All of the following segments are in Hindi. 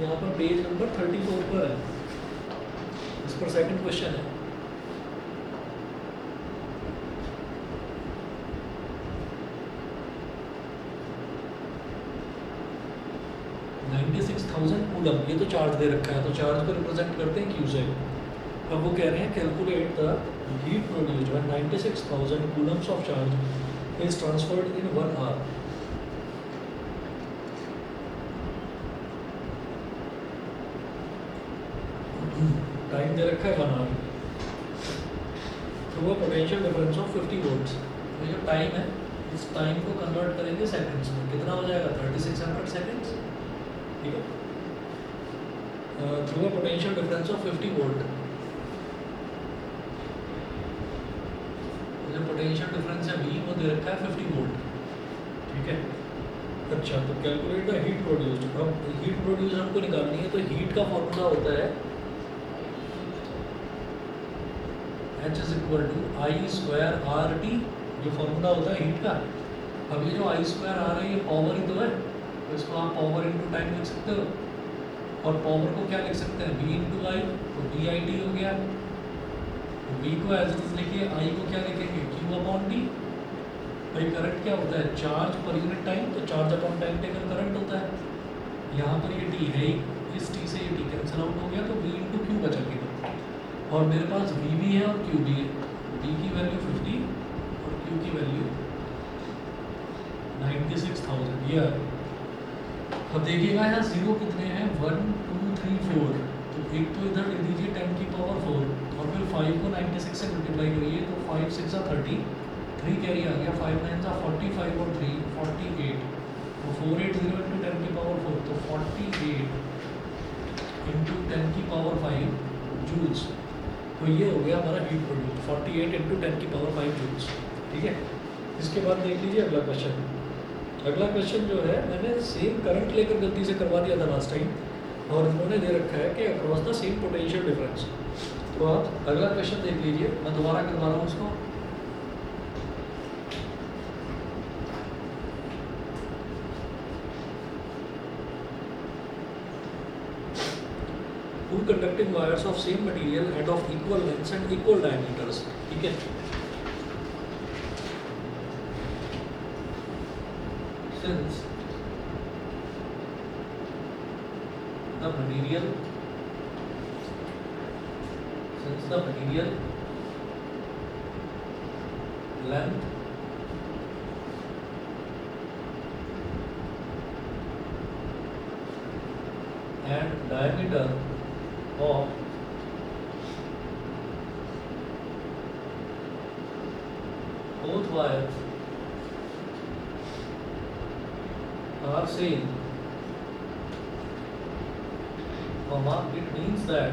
तो अपन पेज नंबर 34 पर है, इस पर सेकंड क्वेश्चन है। कूलम, ये तो चार्ज दे रखा है, तो चार्ज को रिप्रेजेंट करते हैं क्यू से। अब वो कह रहे हैं calculate the heat produced when 96,000 coulombs of charge is transferred in 1 hour. Time दे रखा है 1 आवर, तो वो पोटेंशियल डिफरेंस ऑफ 50 वोल्ट्स। ये जो टाइम है, इस टाइम को कन्वर्ट करेंगे सेकंड्स में, कितना हो जाएगा 3600 सेकंड्स, ठीक है। Through a potential difference of 50 volt, जो पोटेंशियल डिफरेंस है V वो दे रखा है 50 वोल्ट, ठीक है। अच्छा, तो कैलकुलेट द हीट प्रोड्यूस्ड। अब हीट प्रोड्यूस हमको निकालनी है, तो हीट का फॉर्मूला होता है H is equal to I square R T, जो फॉर्मूला होता है हीट का। अब ये जो आई स्क्वायर आर है, ये पावर ही तो है, तो इसको आप पावर इंटू टाइम लिख सकते हो, और पावर को क्या लिख सकते हैं V इंटू आई, तो डी आई टी हो गया। तो V को एज इट इज लिखिए, आई को क्या लिखेंगे Q अपॉन टी। भाई करंट क्या होता है, चार्ज पर यूनिट टाइम, तो charge upon time taken current होता है। यहाँ पर ये टी है, इस टी से ये टी कैंसिल आउट हो गया, तो V इंटू क्यू बचा केवल, और मेरे पास V भी है और Q भी है। V की वैल्यू 50 और Q की वैल्यू 96,000, ये आ गई। अब देखिएगा यहाँ जीरो कितने हैं, 1 2 3 4, तो एक तो इधर ले दीजिए 10 की पावर 4, और फिर 5 को 96 से मल्टीप्लाई करिए, तो 5 6 30, 3 कैरी आ गया, 5 9 45 और 3 48, तो 480 इंटू 10 की पावर 4, तो 48 इंटू 10 की पावर 5 जूल्स। तो ये हो गया हमारा हीट प्रोड्यूस, 48 इंटू 10 की पावर 5 जूल्स, ठीक है। इसके बाद देख लीजिए अगला क्वेश्चन। अगला क्वेश्चन जो है, मैंने सेम करंट लेकर गलती से करवा दिया था लास्ट टाइम, और इन्होंने दे रखा है कि across the same potential difference. तो आप अगला क्वेश्चन देख लीजिए, मैं दोबारा करवा रहा हूँ उसको। Two conducting wires of same material and of equal lengths and equal diameters, ठीक है। Since the material length and diameter of both wires are same, it means that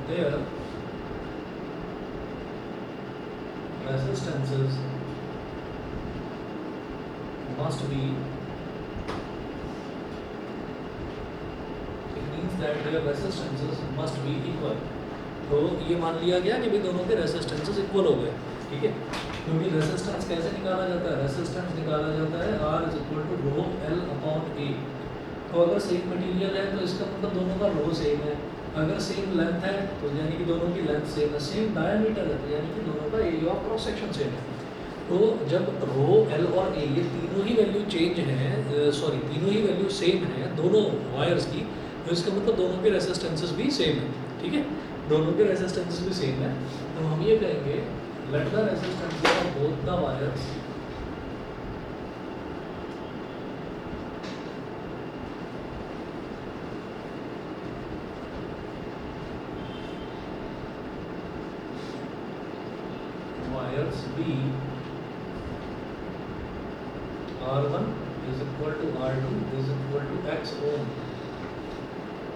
their resistances must be equal। तो ये मान लिया गया कि भाई दोनों के रेसिस्टेंसेस इक्वल हो गए, ठीक है। क्योंकि रेसिस्टेंस कैसे निकाला जाता है, रेसिस्टेंस निकाला जाता है R is equal to rho L upon A। तो अगर सेम मटेरियल है तो इसका मतलब दोनों का रो सेम है, अगर सेम लेंथ है तो यानी कि दोनों की लेंथ सेम है, सेम डायमीटर है तो यानी कि दोनों का area of cross section same है। तो जब रो L और A ये तीनों ही वैल्यू चेंज है, तीनों ही वैल्यू सेम है दोनों वायर्स की, तो इसका मतलब दोनों के रेसिस्टेंसेस भी सेम है, ठीक है। दोनों के रेसिस्टेंसेस भी सेम है, तो हम ये कहेंगे let the resistance of both the wires be R1 is equal to R2 is equal to X ओम।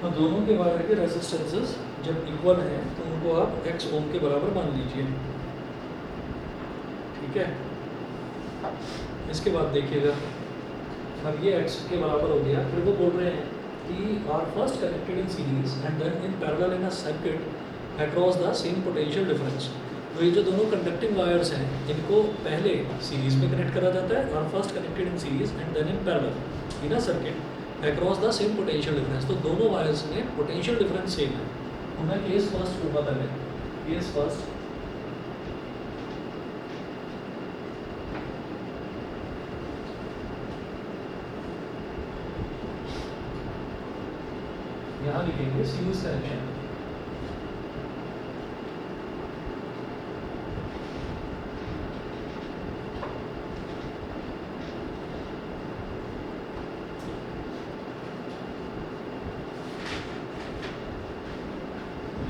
तो दोनों के वायर के रेसिस्टेंसेस जब इक्वल हैं तो उनको आप X ओम के बराबर मान लीजिए, ठीक है। इसके बाद देखिएगा, अब ये X के बराबर हो गया, फिर वो बोल रहे हैं कि R first connected in series and then in parallel in a circuit across the same potential difference. तो ये जो दोनों कंडक्टिंग वायर्स हैं इनको पहले सीरीज में कनेक्ट करा जाता है और first connected in series and then in parallel in a circuit across the same potential difference. तो दोनों वायर्स में पोटेंशियल डिफरेंस सेम है। तो मैं केस फर्स्ट को पता है, केस फर्स्ट यहाँ लिखेंगे सीरीज कनेक्शन।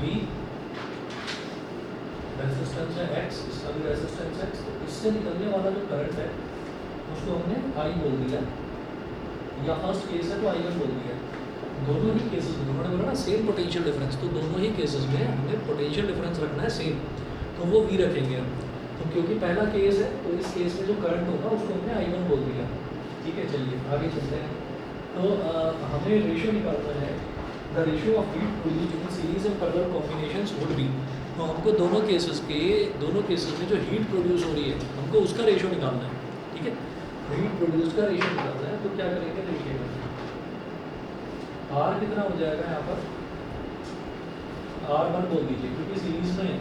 V रेजिस्टेंस है X, इसका भी रेजिस्टेंस X। तो इससे निकलने वाला जो करंट है उसको हमने I बोल दिया, या फर्स्ट केस है तो I1 बोल दिया। दोनों ही केसेस में उन्होंने बोला ना सेम पोटेंशियल डिफरेंस, तो दोनों ही केसेस में हमें पोटेंशियल डिफरेंस रखना है सेम, तो वो V रखेंगे हम। तो क्योंकि पहला केस है तो इस केस में जो करंट होगा उसको हमने I1 बोल दिया। ठीक है, चलिए आगे चलते हैं। तो हमें रेशियो निकालना है, the ratio of heat produced in series and parallel combinations would be. तो हमको दोनों केसेस में जो हीट प्रोड्यूस हो रही है हमको उसका रेशियो निकालना है। ठीक है, हीट प्रोड्यूस का रेशियो निकालना है। तो क्या करेंगे, देखिएगा R कितना हो जाएगा यहाँ पर, R1 बोल दीजिए क्योंकि सीरीज में है,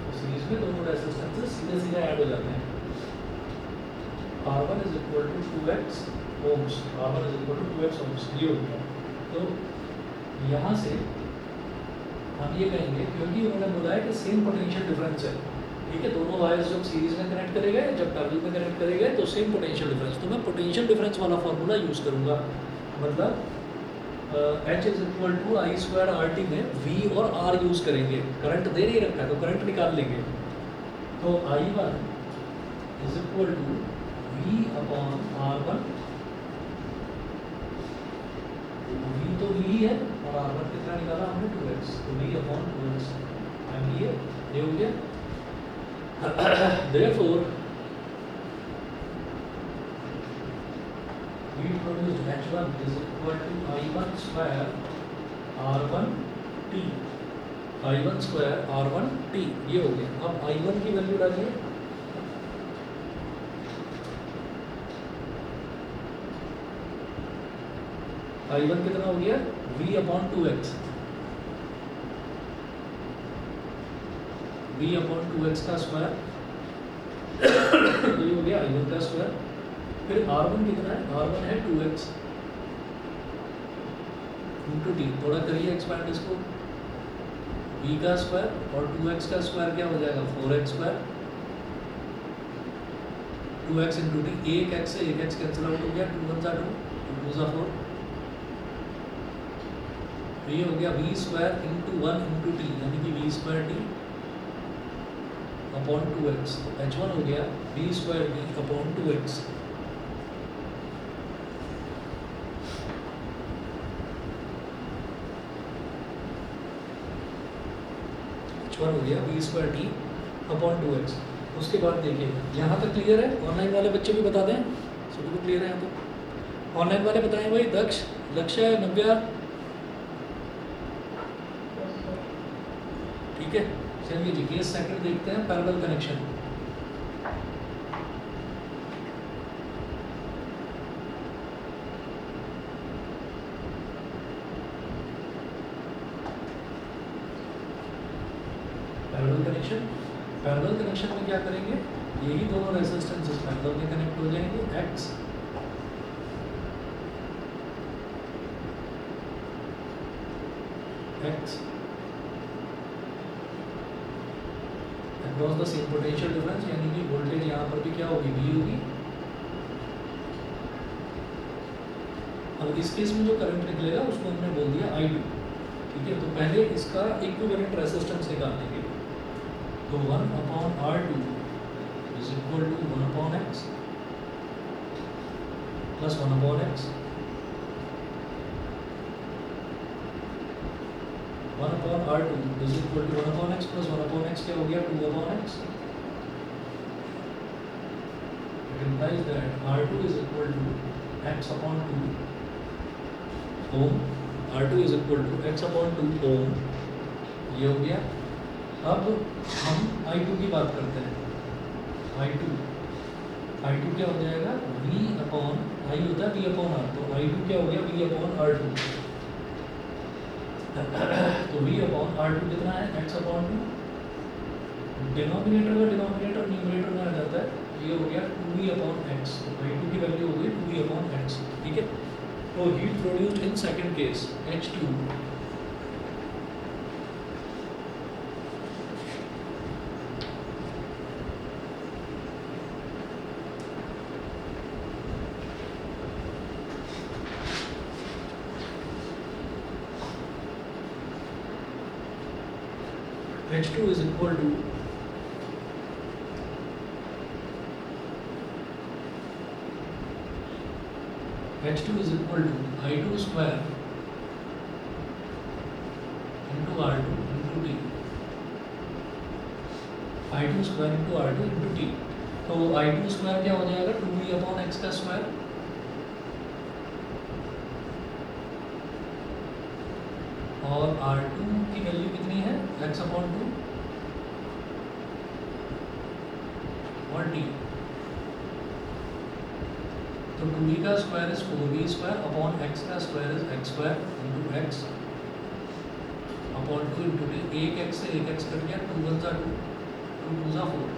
तो सीरीज में दोनों रेजिस्टेंसेस सीधे सीधे ऐड हो जाते हैं। R1 is equal to 2x ohms, R1 is equal to 2x ohms, ये हो गया। तो यहाँ से हम ये कहेंगे, क्योंकि उन्होंने बोला है कि सेम पोटेंशियल डिफरेंस है। ठीक है, दोनों वायर्स जब सीरीज में कनेक्ट करे गए, जब पैरेलल में कनेक्ट करे गए तो सेम पोटेंशियल डिफरेंस। तो मैं पोटेंशियल डिफरेंस वाला फार्मूला यूज़ करूँगा, मतलब H is equal to I square R T में V और R यूज़ करेंगे। करंट दे नहीं रखा है तो करंट निकाल लेंगे। तो I1 is equal to V upon R1, V तो V ही है और R1 कितना निकाला हमने 2x, तो V अपॉन 2x एंड ये हो गया। Therefore heat produced H1 is equal to I1 square R1 T, I1 square R1 T, ये हो गया। अब I1 की वैल्यू डालिए, I1 कितना हो गया, V upon 2x, V upon 2x का स्क्वायर, तो ये हो गया I1 का स्क्वायर। फिर R1 कितना है, R1 है 2x इंटू टी, थोड़ा करिए एक्सपैंड इसको, V का स्क्वायर और 2x का स्क्वायर क्या हो जाएगा 4x square, 2x into T, एक x से एक x कैंसिल आउट हो गया, 2 1 जा 2, 2 जा 4, तो ये हो गया V square into 1 into T, यानी कि V square T upon 2x। तो H1 हो गया V square T upon 2x। H1 हो गया V square T upon 2x। उसके बाद देखिए यहाँ तक क्लियर है, ऑनलाइन वाले बच्चे भी बता दें, सभी को क्लियर है यहाँ तक। ऑनलाइन वाले बताएं भाई, दक्ष, लक्ष्य, नव्या, ठीक है। चलिए जी, केस सेकंड देखते हैं, पैरेलल कनेक्शन। पैरेलल कनेक्शन में क्या करेंगे, यही दोनों रेजिस्टेंसेस पैरेलल में कनेक्ट हो जाएंगे, X across the same potential difference, यानी कि वोल्टेज यहाँ पर भी क्या होगी, V होगी। अब इस केस में जो करंट निकलेगा उसको हमने बोल दिया I2। ठीक है, तो पहले इसका इक्विवेलेंट रेजिस्टेंस निकालने के लिए, तो 1 upon R2 is equal to 1 upon X plus 1 upon X, 1 upon R2 is equal to 1 upon X plus 1 upon X क्या हो गया, 2 upon X। It implies that R2 is equal to X upon 2 ohm, R2 is equal to X upon 2 ohm, ये हो गया। अब हम I2 की बात करते हैं। I2 क्या हो जाएगा, V अपॉन I होता है V अपॉन R, तो I2 क्या हो गया V अपॉन R2। तो V अपॉन R2 कितना है, x अपॉन 2, डिनोमिनेटर का डिनोमिनेटर न्यूमरेटर में आ जाता है, ये हो गया 2V अपॉन x, तो I2 की वैल्यू हो गई 2V अपॉन x, ठीक है। तो heat produced in second case H2 H2 is equal to H2 is equal to I2 square into R2 into T, I2 square into R2 into T। तो I2 स्क्वायर क्या हो जाएगा 2V अपॉन x का स्क्वायर, और R2 की वैल्यू कितनी है x अपॉन 2 और T, तो 2V का square is 4V square upon x का square is x square into x upon 2 into T। एक x से एक x कट गया, 2 1 जा 2, 2 2 जा 4,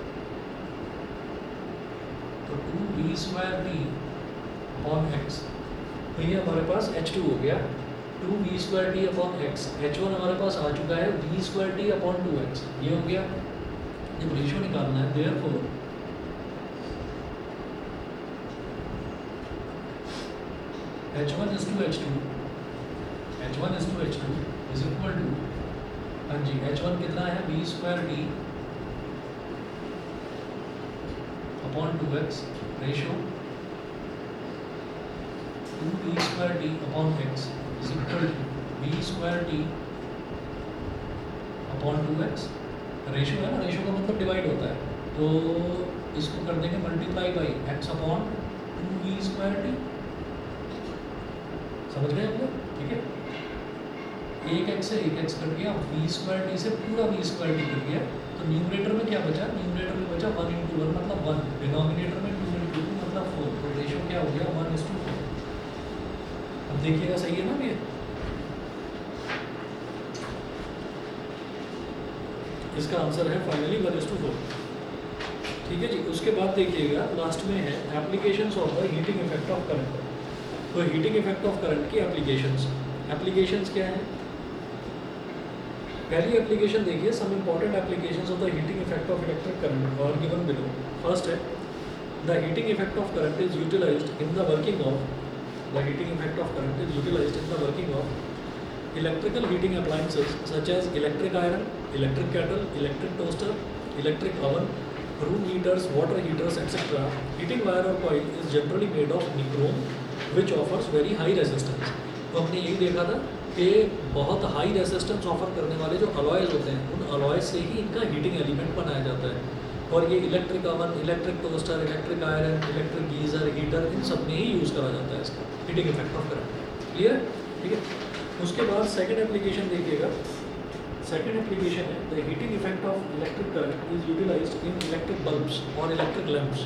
तो 2V square T upon x, तो ये हमारे पास H2 हो गया 2V square T upon x। H1 हमारे पास आ चुका है V square T upon 2x, ये हो गया। जब रेशियो निकालना है therefore H1 is to H2 is equal to, हाँ जी, H1 कितना है V square T upon 2x ratio 2V square T upon x is equal to V square T upon 2x। Ratio है ना, रेशियो का मतलब डिवाइड होता है, तो इसको कर देंगे multiply by x upon 2V square T, समझ गए हम लोग, ठीक है। एक x से एक x कट गया, V स्क्वायर T से पूरा V स्क्वायर T कट गया, तो न्यूमरेटर में क्या बचा, न्यूमरेटर में बचा 1 इंटू 1 मतलब 1, डिनोमिनेटर में 2 इंटू 2 मतलब 4, तो रेशियो क्या हो गया 1:4। अब देखिएगा सही है ना ये, इसका आंसर है फाइनली 1:4, ठीक है जी। उसके बाद देखिएगा लास्ट में है applications of the heating effect of current. तो हीटिंग इफेक्ट ऑफ करंट की एप्लीकेशंस क्या है। पहली एप्लीकेशन देखिए, some important applications of the heating effect of electric current और गिवन बिलो। फर्स्ट है the heating effect of current is utilised in the working of electrical heating appliances such as electric iron, electric kettle, electric toaster, electric oven, room heaters, water heaters, etc. Heating wire or coil is generally made of nichrome which offers very high resistance। तो हमने यही देखा था कि बहुत हाई रेजिस्टेंस ऑफर करने वाले जो अलॉयज होते हैं, उन अलॉयज से ही इनका हीटिंग एलिमेंट बनाया जाता है। और ये electric oven, electric toaster, electric iron, electric geyser, heater, इन सब में ही यूज़ करा जाता है इसका heating effect of current. Clear, ठीक है। उसके बाद सेकंड एप्लीकेशन देखिएगा, सेकंड एप्लीकेशन है the heating effect of electric current is utilised in electric bulbs और electric lamps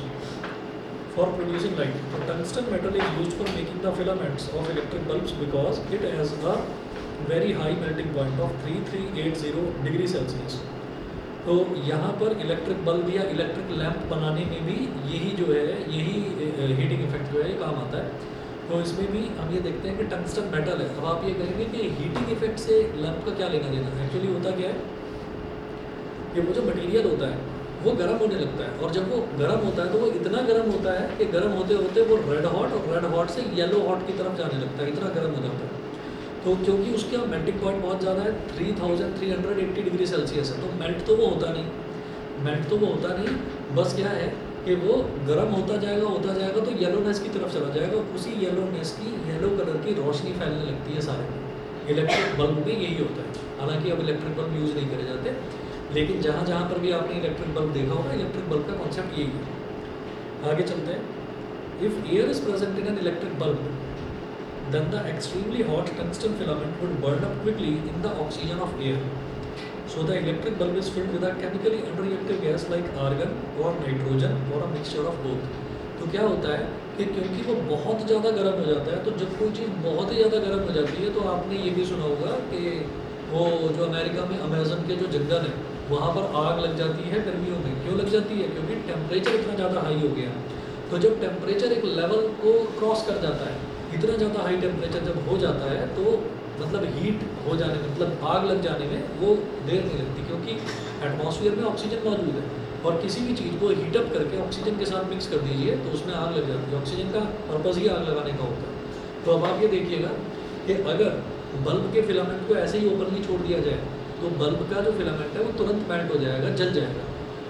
for producing light. तो tungsten metal is used for making the filaments of electric bulbs because it has a very high melting point of 3380 degree Celsius. तो यहाँ पर इलेक्ट्रिक बल्ब या इलेक्ट्रिक लैंप बनाने में भी यही जो है, यही हीटिंग इफेक्ट जो है काम आता है। तो इसमें भी हम ये देखते हैं कि टंगस्टन मेटल है। अब आप ये कहेंगे कि हीटिंग इफेक्ट से लैंप का क्या लेना देना। एक्चुअली होता क्या है कि वो जो मटेरियल होता है वो गर्म होने लगता है, और जब वो गर्म होता है तो वो इतना गर्म होता है कि गर्म होते होते वो रेड हॉट और रेड हॉट से येलो हॉट की तरफ जाने लगता है, इतना गर्म हो जाता है। तो क्योंकि उसका मेल्टिंग पॉइंट बहुत ज़्यादा है, 3380 डिग्री सेल्सियस है, तो मेल्ट तो वो होता नहीं, बस क्या है कि वो गर्म होता जाएगा तो येलोनेस की तरफ चला जाएगा, उसी येलोनेस की येलो कलर की रोशनी फैलने लगती है सारे में। इलेक्ट्रिक बल्ब में यही होता है। हालांकि अब इलेक्ट्रिक बल्ब यूज़ नहीं करे जाते, लेकिन जहाँ जहाँ पर भी आपने इलेक्ट्रिक बल्ब देखा होगा, इलेक्ट्रिक बल्ब का कॉन्सेप्ट यही है। आगे चलते हैं। If air is present in an electric bulb then the extremely hot tungsten filament would burn up quickly in the oxygen of air। So the electric bulb is filled with a chemically unreactive gas like argon or nitrogen or a mixture of both. तो क्या होता है कि क्योंकि वो बहुत ज़्यादा गर्म हो जाता है, तो जब कोई चीज़ बहुत ही ज़्यादा गर्म हो जाती है तो आपने ये भी सुना होगा कि वो जो अमेरिका में अमेज़न के जो जंगल है वहाँ पर आग लग जाती है गर्मियों में। क्यों लग जाती है? क्योंकि टेम्परेचर इतना ज़्यादा हाई हो गया। तो जब टेम्परेचर एक लेवल को क्रॉस कर जाता है, इतना ज़्यादा हाई टेम्परेचर जब हो जाता है तो मतलब हीट हो जाने में, मतलब आग लग जाने में वो देर नहीं लगती, क्योंकि एटमॉस्फेयर में ऑक्सीजन मौजूद है और किसी भी चीज़ को हीटअप करके ऑक्सीजन के साथ मिक्स कर दीजिए तो उसमें आग लग जाती है। ऑक्सीजन का पर्पज़ ही आग लगाने का होता है। तो अब आप ये देखिएगा कि अगर बल्ब के फिलामेंट को ऐसे ही ओपनली छोड़ दिया जाए तो बल्ब का जो फिलामेंट है वो तुरंत मेल्ट हो जाएगा, जल जाएगा।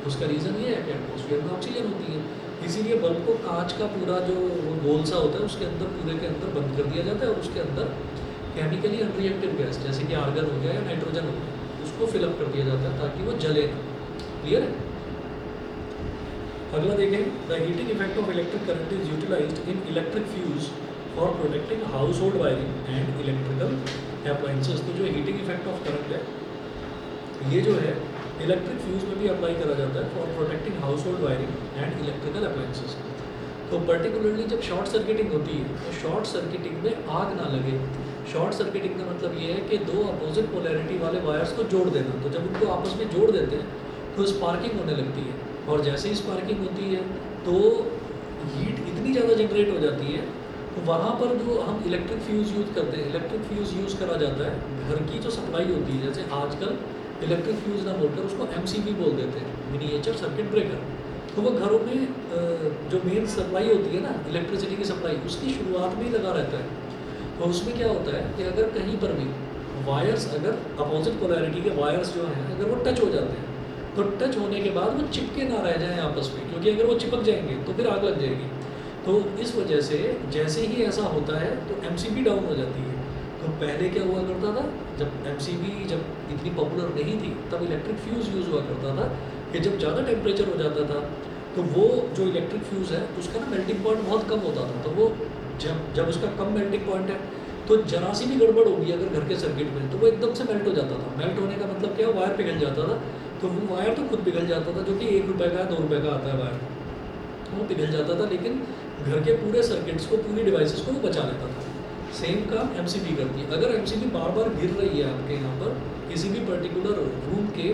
उसका रीज़न ये है कि एटमॉस्फेयर में ऑक्सीजन होती है, इसीलिए बल्ब को कांच का पूरा जो वो गोल सा होता है उसके अंदर, पूरे के अंदर बंद कर दिया जाता है और उसके अंदर केमिकली अनरिएक्टिव गैस जैसे कि आर्गन हो गया या नाइट्रोजन हो गया उसको फिलअप कर दिया जाता है ताकि वो जले ना। क्लियर है? अगला देखें, the heating effect of electric current is utilised in electric fuse for protecting household wiring and electrical appliances. तो जो हीटिंग इफेक्ट ऑफ करंट है ये जो है इलेक्ट्रिक फ्यूज में भी अप्लाई करा जाता है for protecting household wiring and electrical appliances. तो पर्टिकुलरली जब शॉर्ट सर्किटिंग होती है तो शॉर्ट सर्किटिंग में आग ना लगे। शॉर्ट सर्किटिंग का मतलब ये है कि दो अपोजिट पोलैरिटी वाले वायर्स को जोड़ देना। तो जब उनको आपस में जोड़ देते हैं तो स्पार्किंग होने लगती है और जैसे ही स्पार्किंग होती है तो हीट इतनी ज़्यादा जनरेट हो जाती है। तो वहाँ पर जो हम इलेक्ट्रिक फ्यूज़ यूज़ करते हैं, इलेक्ट्रिक फ्यूज़ यूज़ करा जाता है घर की जो सप्लाई होती है, जैसे आजकल इलेक्ट्रिक फ्यूज़ ना बोलकर उसको MCB बोल देते हैं, मिनिएचर सर्किट ब्रेकर। तो वो घरों में जो मेन सप्लाई होती है ना इलेक्ट्रिसिटी की सप्लाई, उसकी शुरुआत में ही लगा रहता है। तो उसमें क्या होता है कि अगर कहीं पर भी वायर्स, अगर अपोजिट पोलैरिटी के वायर्स जो हैं अगर वो टच हो जाते हैं तो टच होने के बाद वो चिपके ना रह जाएं आपस में, क्योंकि अगर वो चिपक जाएंगे तो फिर आग लग जाएगी। तो इस वजह से जैसे ही ऐसा होता है तो MCB डाउन हो जाती है। तो पहले क्या हुआ करता था, जब MCB जब इतनी पॉपुलर नहीं थी तब इलेक्ट्रिक फ्यूज़ यूज़ हुआ करता था कि जब ज़्यादा टेम्परेचर हो जाता था तो वो जो इलेक्ट्रिक फ्यूज़ है उसका ना मेल्टिंग पॉइंट बहुत कम होता था। तो वो जब उसका कम मेल्टिंग पॉइंट है तो जरा सी भी गड़बड़ होगी अगर घर के सर्किट में तो वो एकदम से मेल्ट हो जाता था। मेल्ट होने का मतलब क्या, वायर पिघल जाता था। तो वो वायर तो खुद पिघल जाता था, जो कि 1 रुपये का 2 रुपये का आता है वायर, वो पिघल जाता था, लेकिन घर के पूरे सर्किट्स को, पूरी डिवाइसेस को वो बचा लेता था। सेम काम MCB करती है। अगर MCB बार बार गिर रही है आपके यहाँ पर किसी भी पर्टिकुलर रूम के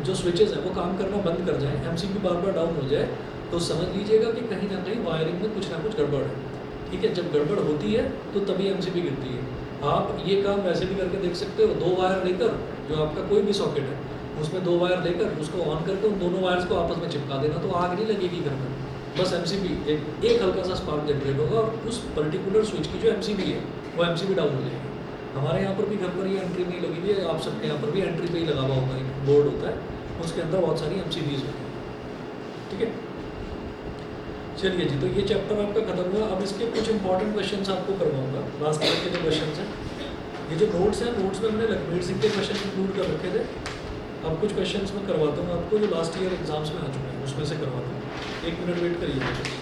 जो स्विचेस हैं वो काम करना बंद कर जाएं, MCB बार बार डाउन हो जाए तो समझ लीजिएगा कि कहीं ना कहीं वायरिंग में कुछ ना कुछ गड़बड़ है। ठीक है, जब गड़बड़ होती है तो तभी MCB गिरती है। आप ये काम वैसे भी करके देख सकते हो, 2 वायर लेकर, जो आपका कोई भी सॉकेट है उसमें 2 वायर लेकर उसको ऑन करके उन दोनों वायर्स को आपस में चिपका देना, तो आग नहीं लगेगी घर में। बस MCB एक हल्का सा स्पार्क जनरेट होगा और उस पर्टिकुलर स्विच की जो MCB है वो MCB डाउन हो जाएगी। हमारे यहाँ पर भी घर पर ये एंट्री नहीं लगी हुई है, आप सबके यहाँ पर भी एंट्री पे ही लगा हुआ होगा, एक बोर्ड होता है उसके अंदर बहुत सारी MCBs होती हैं। ठीक है, चलिए जी, तो ये चैप्टर आपका खत्म हुआ। अब इसके कुछ इंपॉर्टेंट क्वेश्चंस आपको करवाऊंगा। लास्ट ईयर के जो क्वेश्चंस हैं, ये जो नोट्स हैं, नोट्स में हमने लखबीर सिंह के क्वेश्चन इंक्लूड कर रखे थे। अब कुछ क्वेश्चंस मैं करवाता हूँ आपको जो लास्ट ईयर एग्जाम्स में आ चुके हैं, उसमें से करवाता हूँ। 1 मिनट वेट करिए।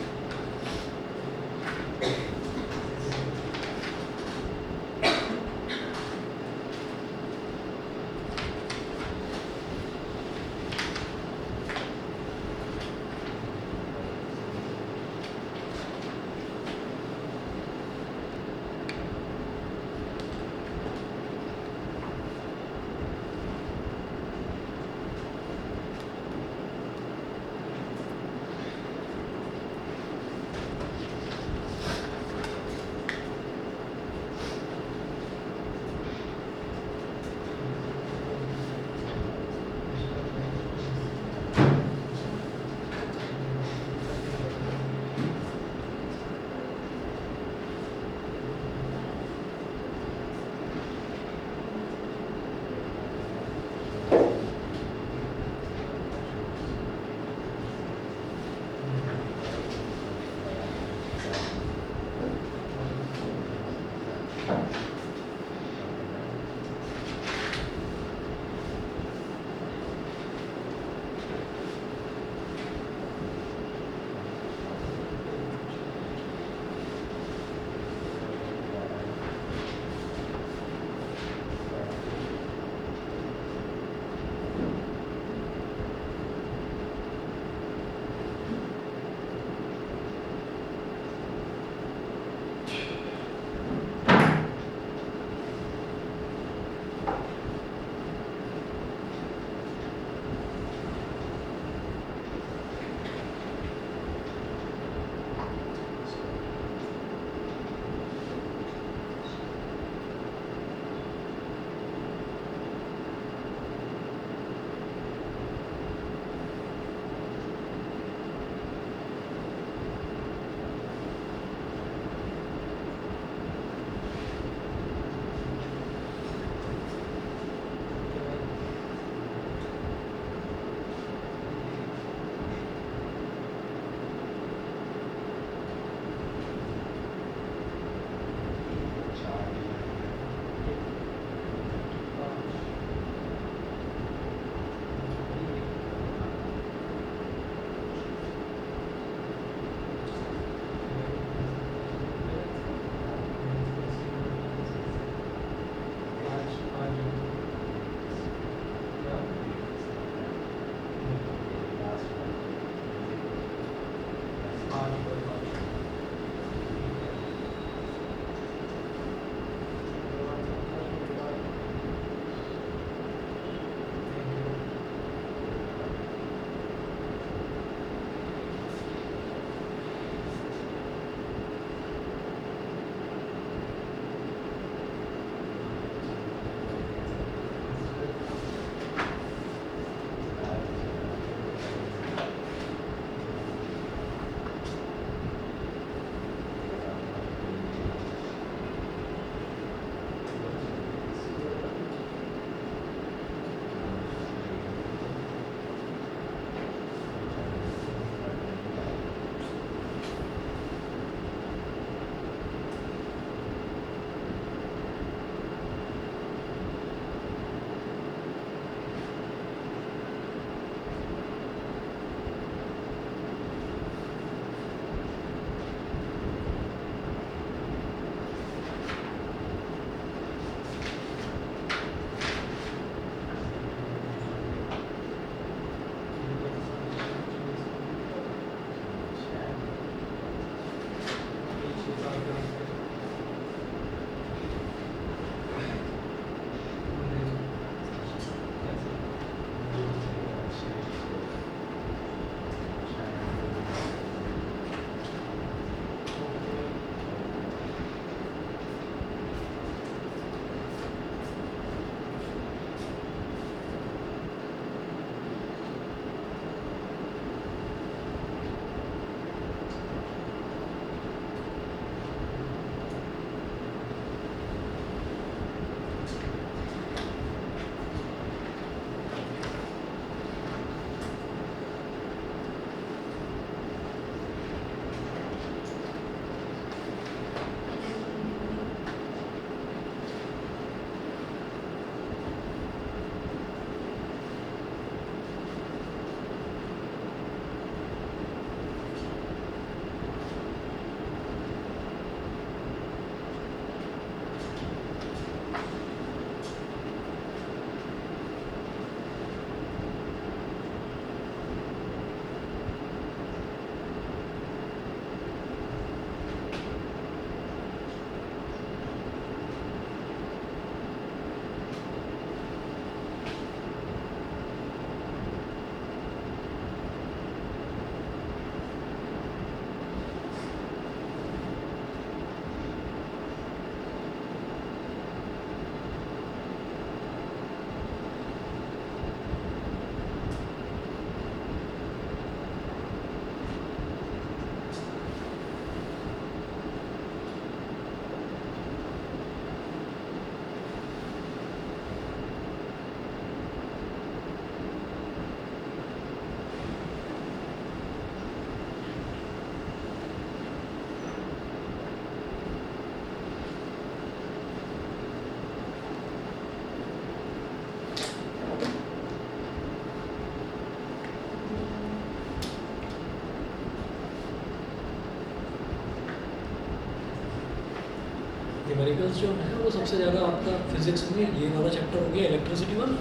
न्यूमेरिकल्स जो है वो सबसे ज़्यादा आपका फिजिक्स में ये वाला चैप्टर हो गया इलेक्ट्रिसिटी वाला,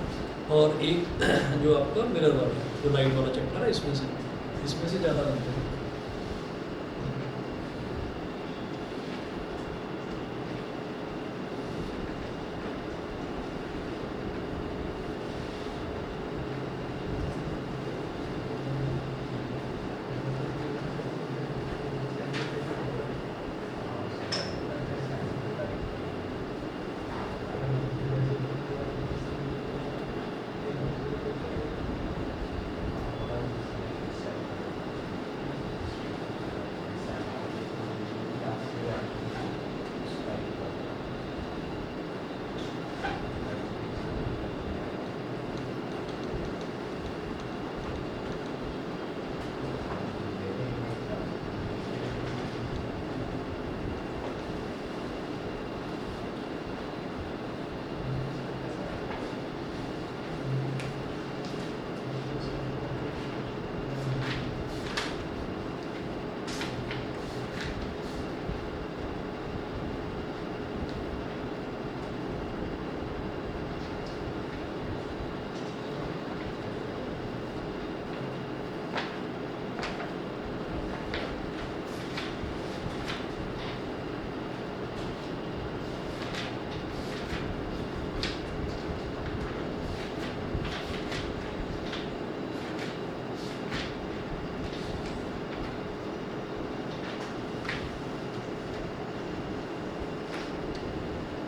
और एक जो आपका मिरर वाला जो लाइट वाला चैप्टर है इसमें से ज़्यादा बनते हैं।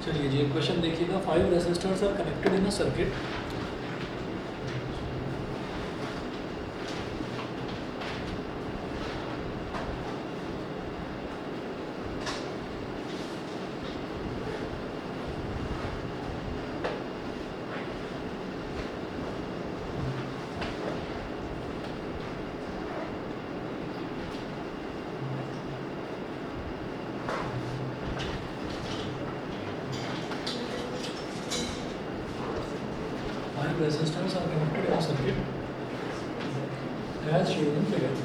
चलिए जी एक क्वेश्चन देखिएगा, 5 resistors are connected in a circuit. Resistors are connected in a circuit as shown in figure.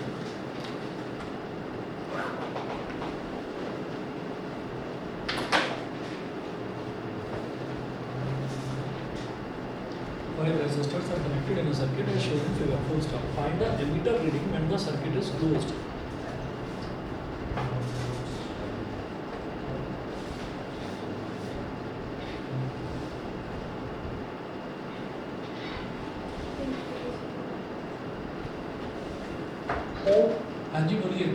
Five resistors are connected in a circuit as shown in figure. Full stop. Find the emitter reading when the circuit is closed. हाँ जी बोलिए।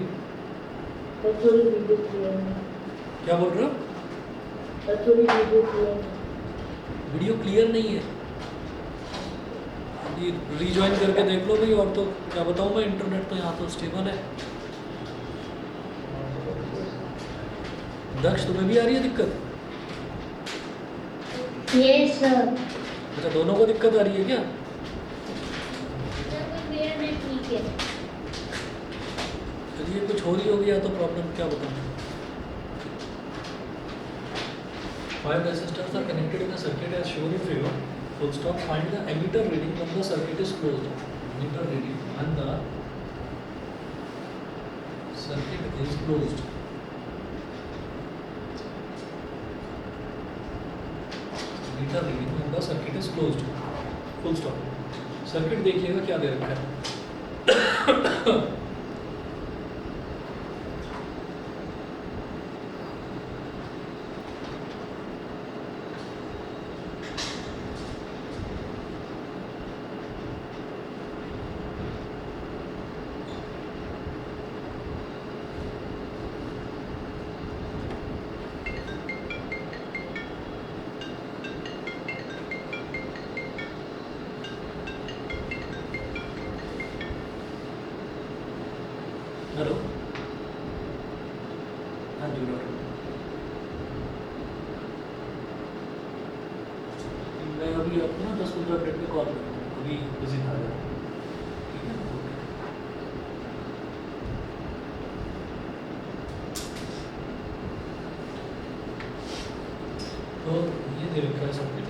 क्या बोल रहे हो? वीडियो क्लियर नहीं है, रीजॉइन करके देख लो भाई। और तो क्या बताऊँ मैं, इंटरनेट तो यहाँ तो स्टेबल है। दक्ष तुम्हें भी आ रही है दिक्कत? Yes sir. अच्छा दोनों को दिक्कत आ रही है क्या? ठीक है। चलिए कुछ हो रही होगी या तो प्रॉब्लम, क्या बताऊँ। 5 resistors are connected in a circuit as shown in figure. Full stop. Find the emitter reading when the circuit is closed. Emitter reading when the circuit is closed. Emitter reading when the circuit is closed. Full stop. Circuit देखिएगा क्या दे रखा है। हेलो, हाँ जी डॉक्टर, मैं अभी आपको ना 10-15 मिनट में कॉल करूँगा, अभी बिजी था यार, ठीक है। तो ये दे रखा है सर्किट।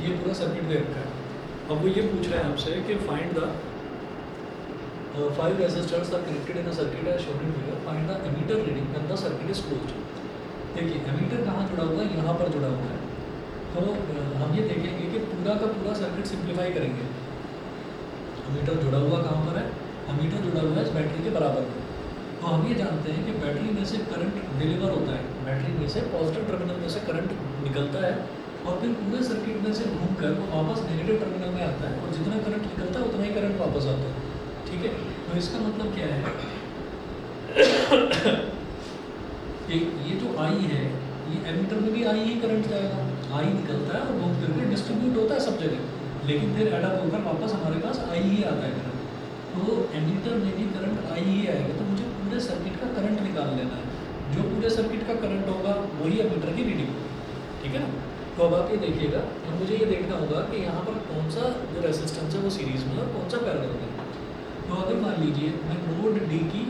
ये पूरा सर्किट दे रखा है। अब वो ये पूछ रहे हैं आपसे कि find the 5 resistors are connected in a circuit as shown in figure. Find the ammeter reading when the circuit is closed. देखिए एमीटर कहाँ जुड़ा हुआ है, यहाँ पर जुड़ा हुआ है। तो हम ये देखेंगे कि पूरा का पूरा सर्किट सिंप्लीफाई करेंगे। एमीटर जुड़ा हुआ कहाँ पर है, एमीटर जुड़ा हुआ है इस बैटरी के बराबर में। तो हम ये जानते हैं कि बैटरी में से करंट डिलीवर होता है, बैटरी में से पॉजिटिव टर्मिनल में से करंट निकलता है और फिर पूरे सर्किट में से घूमकर वो वापस नेगेटिव टर्मिनल में आता है और जितना करंट निकलता है उतना ही करंट वापस आता है। ठीक है, तो इसका मतलब क्या है कि ये जो आई है ये एमीटर में भी आई ही करंट जाएगा, आई निकलता है और घूम फिर के डिस्ट्रीब्यूट होता है सब जगह, लेकिन फिर एडअप होकर वापस हमारे पास आई ही आता है करंट। तो एमीटर में भी करंट आई ही आएगा, तो मुझे पूरे सर्किट का करंट निकाल लेना है। जो पूरे सर्किट का करंट होगा वही एमीटर की रीडिंग होगी। ठीक है ना, तो अब आप ये देखिएगा, अब मुझे ये देखना होगा कि यहाँ पर कौन सा जो रेजिस्टेंस है वो सीरीज में और कौन सा पैरेलल में। तो अगर मान लीजिए मैं नोड डी की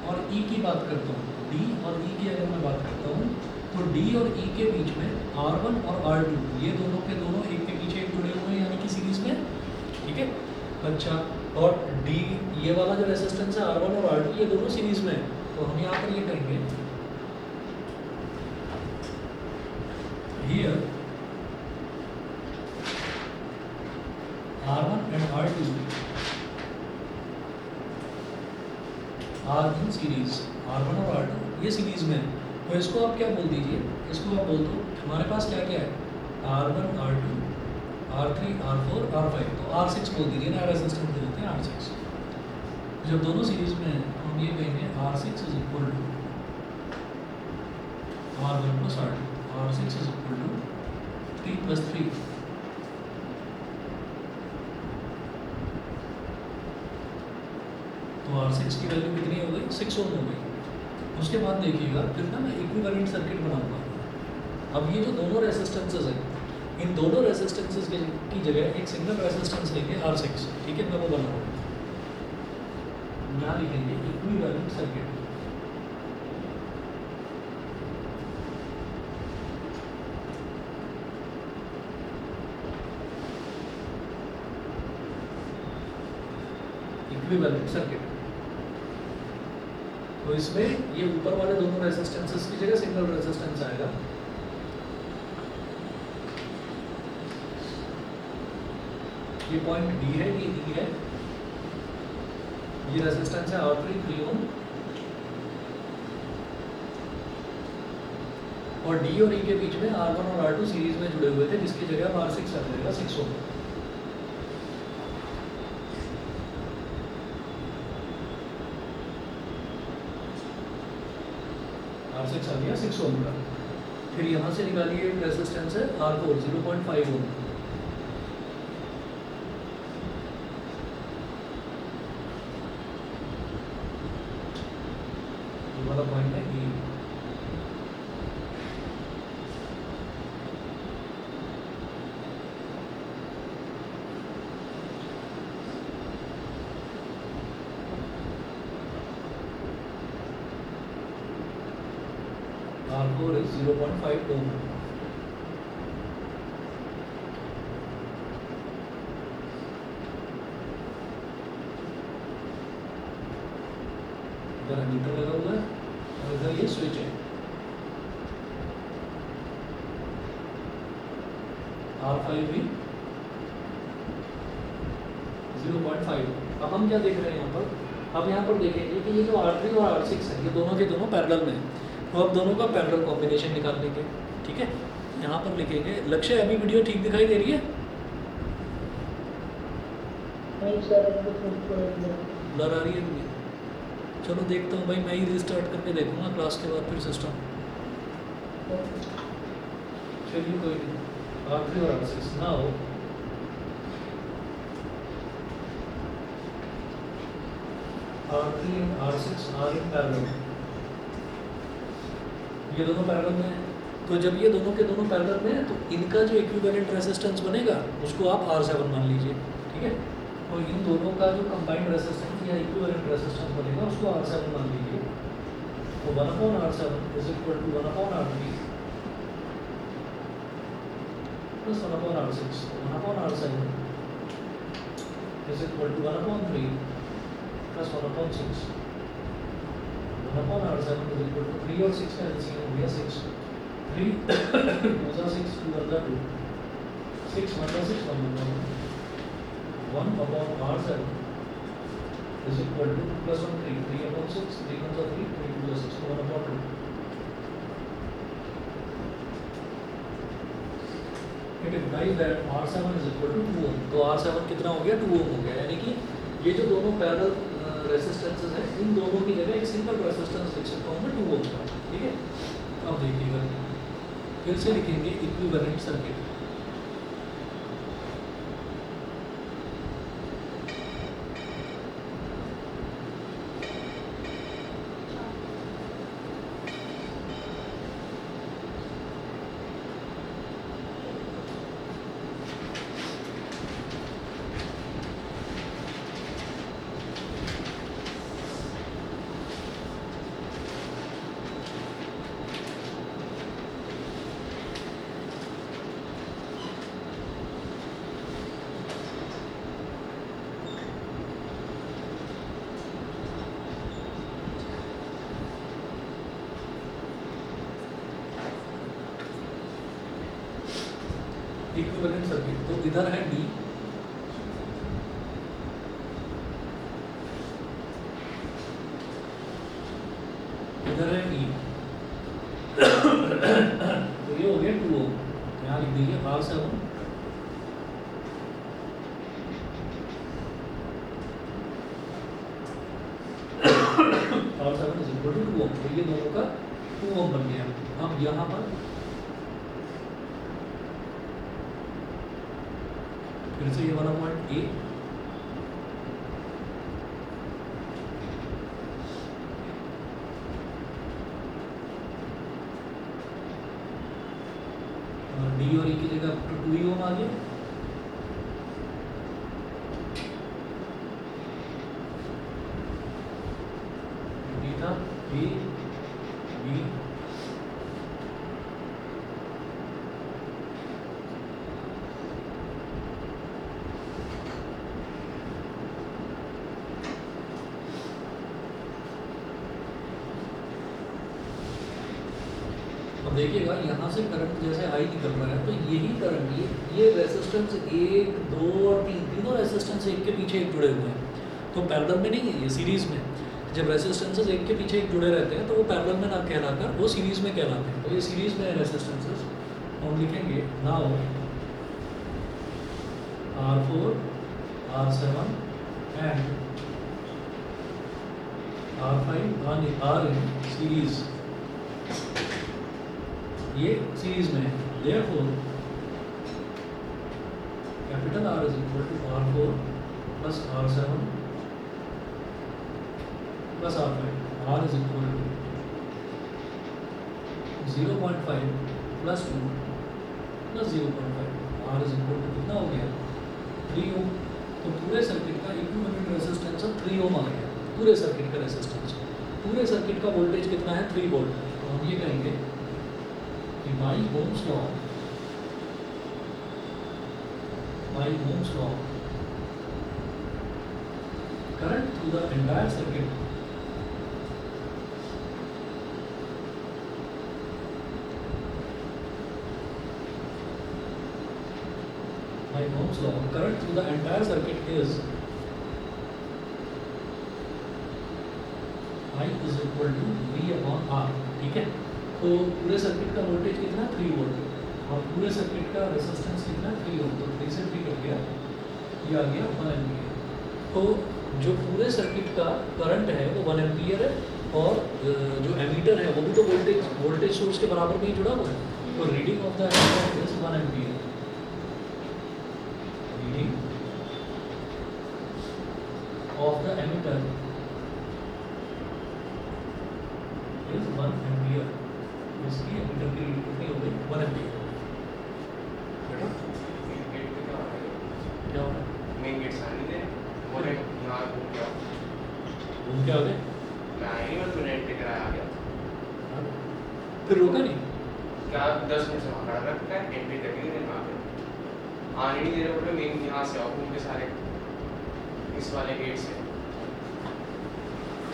और ई की बात करता हूँ, डी और ई की अगर मैं बात करता हूँ तो डी और ई के बीच में R1 और R2 ये दोनों के दोनों एक के पीछे एक जुड़े हुए हैं, यानी कि सीरीज में। ठीक है, अच्छा, और डी ये वाला जो रेजिस्टेंस है R1 और R2 ये दोनों सीरीज में है। तो हम यहाँ पर ये कहेंगे here R1 and R2 are in series, R1 और R2 ये सीरीज में है। तो इसको आप क्या बोल दीजिए, इसको आप बोल दो हमारे पास क्या क्या है, R1 R2 R3 R4 R5, तो R6 बोल दीजिए ना, रेजिस्टेंस दे देते हैं R6। जब दोनों सीरीज में है तो हम ये कहेंगे R6 is equal to R1 plus R2, R6 is equal to 3 plus 3। तो R6 की वैल्यू कितनी हो गई, 6 ओम हो गई। उसके बाद देखिएगा फिर ना मैं इक्विवेलेंट सर्किट बनाऊंगा। अब ये जो दोनों रेजिस्टेंसेस हैं, इन दोनों रेजिस्टेंसेस की जगह एक सिंगल रेजिस्टेंस लेंगे R6। ठीक है, मैं वो बनाऊंगा, यहाँ लिखेंगे इक्विवेलेंट सर्किट। इक्विवेलेंट सर्किट, तो इसमें ये ऊपर वाले दोनों रेजिस्टेंसेस की जगह सिंगल रेजिस्टेंस आएगा। ये पॉइंट डी है, ये ई है, ये रेजिस्टेंस है R3 3 ओम, और डी और ई के बीच में R1 और R2 सीरीज में जुड़े हुए थे, जिसकी जगह R6 आ जाएगा 6 ओम। R6 आ गया 6 ओम का। फिर यहाँ से निकालिए रेजिस्टेंस है R4 0.5 ओम। ये वाला पॉइंट है E। R4 is 0.5 ohm. इधर एमीटर लगा हुआ है और इधर ये स्विच है। R5 भी 0.5। अब हम क्या देख रहे हैं यहाँ पर, अब यहाँ पर देखेंगे कि ये जो R3 और R6 है ये दोनों के दोनों पैरेलल में है। तो अब दोनों का पैरेलल कॉम्बिनेशन निकाल लेंगे। ठीक है, यहाँ पर लिखेंगे लक्ष्य। अभी वीडियो ठीक दिखाई दे रही है, ब्लर आ रही है मुझे? चलो देखता हूँ भाई, मैं ही रिस्टार्ट करके देखूँगा क्लास के बाद फिर सिस्टम। चलिए कोई नहीं, R3 और R6 ना हो। R3 and R6 are in parallel, ये दोनों पैरेलल में है। तो जब ये दोनों के दोनों पैरेलल में है तो इनका जो इक्विवेलेंट रेजिस्टेंस बनेगा उसको आप R7 मान लीजिए। ठीक है, तो इन दोनों का जो कंबाइंड रेजिस्टेंस या इक्विवेलेंट रेजिस्टेंस बनेगा उसको R7 मान लीजिए। तो 1/R7 is equal to 1/R3 plus 1 upon R6. 1 upon R7 is equal to 1 upon 3 plus 1 upon 6. 1 upon R7 is equal to 3 और 6 का LCM हो गया 6. 3 2 are 6, 2 are 2. 6 1 are 6, 1 1. 1 upon R7 is equal to 2 plus 1 3. 3 upon 6, 3 1 are 3, 3 2 are 6, so 1 upon 2. It implies that R7 is equal to 2 ohm. तो R7 कितना हो गया? 2 ohm हो गया. यानी कि ये जो दोनों पैरेलल रेसिस्टेंसेस हैं, इन दोनों की जगह एक सिंगल रेसिस्टेंस लिख सकता हूँ मैं 2 ohm का. ठीक है. अब देखिएगा, फिर से लिखेंगे इक्विवेलेंट सर्किट. इक्विवेलेंट सर्किट, तो इधर है D, इधर है E, तो ये हो गया 2 ohm. यहाँ लिख दीजिए R7 is equal to 2 ohm. तो ये दोनों का 2 ohm बन गया. अब यहाँ पर फिर से ये वाला पॉइंट A, और D और E की जगह 2 ohm आ गया. D था A B देखिएगा यहाँ से करंट जैसे आई निकल रहा है, तो यही करंट ये रेसिस्टेंस 1 2 और 3 तीनों रेसिस्टेंस एक के पीछे एक जुड़े हुए हैं. तो पैरेलल में नहीं है, ये सीरीज में. जब रेसिस्टेंसेस एक के पीछे एक जुड़े रहते हैं तो वो पैरेलल में ना कहलाकर वो सीरीज में कहलाते हैं. तो ये सीरीज में है रेसिस्टेंसेस. हम लिखेंगे now R4 R7 and R5 are in series. ये सीरीज में है. Therefore capital R is equal to R4 plus R7 plus R5. R is equal to 0.5 plus 2 plus 0.5. R is equal to कितना हो गया? 3 ohm. तो पूरे सर्किट का इक्विवेलेंट रेजिस्टेंस 3 ohm आ गया. पूरे सर्किट का रेजिस्टेंस. पूरे सर्किट का वोल्टेज कितना है? 3 वोल्ट. तो हम ये कहेंगे by Ohm's law, current through the entire circuit is I is equal to V upon R. ठीक है. तो पूरे सर्किट का वोल्टेज कितना? 3 वोल्ट. और पूरे सर्किट का रेजिस्टेंस कितना? 3 ओम. तो 3 से 3 कट गया, ये आ गया 1 एम्पियर. तो जो पूरे सर्किट का करंट है वो 1 एम्पियर है, और जो एमीटर है वो भी तो वोल्टेज सोर्स के बराबर में ही जुड़ा हुआ है. तो reading of the ammeter is 1 ampere. Reading of the ammeter is 1 ampere. इसकी एमीटर की रीडिंग कितनी हो गई? 1 एम्पियर. बेटा क्या हो रहा है? मेन गेट सामने दे बोले ना घूम गया. घूम के आ गए, नहीं बस मैंने एंट्री कराया आ गया. फिर रोका नहीं. क्या 10 मिनट से वहाँ खड़ा रखा है, एंट्री करके नहीं वहाँ पे आने नहीं दे रहे, बोल रहे मेन यहाँ से आओ घूम के सारे इस वाले गेट से।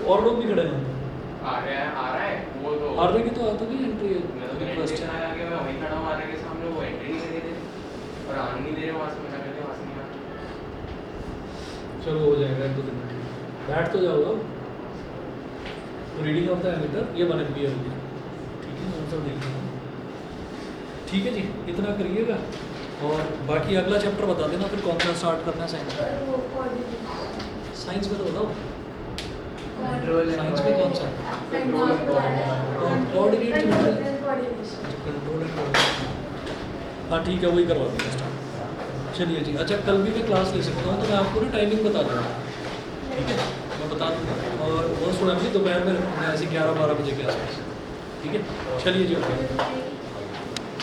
और लोग भी खड़े हैं आ रहा है वो तो आरवे की तो आता भी एंट्री मैं तो रिक्वेस्ट एंट्री है। आ गया, मैं वहीं खड़ा हूँ आरए के सामने, वो एंट्री नहीं कर रहे थे और आने नहीं दे रहे वहाँ से, मना करते वहाँ से नहीं आना। चलो हो जाएगा 1-2 दिन में, ठीक है। बैठ तो जाओ। रीडिंग ऑफ द एमीटर ये बन गई है, ठीक है, आंसर देख लो। ठीक है जी, इतना करिएगा और बाकी अगला चैप्टर बता देना फिर कौन सा स्टार्ट करना है साइंस साइंस में तो बताओ साइंस में कौन सा कोऑर्डिनेट कंट्रोल एंड हाँ ठीक है वही करवा दूँगा स्टार्ट। चलिए जी, अच्छा कल भी मैं क्लास ले सकता हूँ तो मैं आपको ना टाइमिंग बता दूँगा, ठीक है, मैं बता दूँगा। और वो सुना भी दोपहर में रखूँगा ऐसे 11-12 बजे के आसपास, ठीक है। चलिए जी, ओके।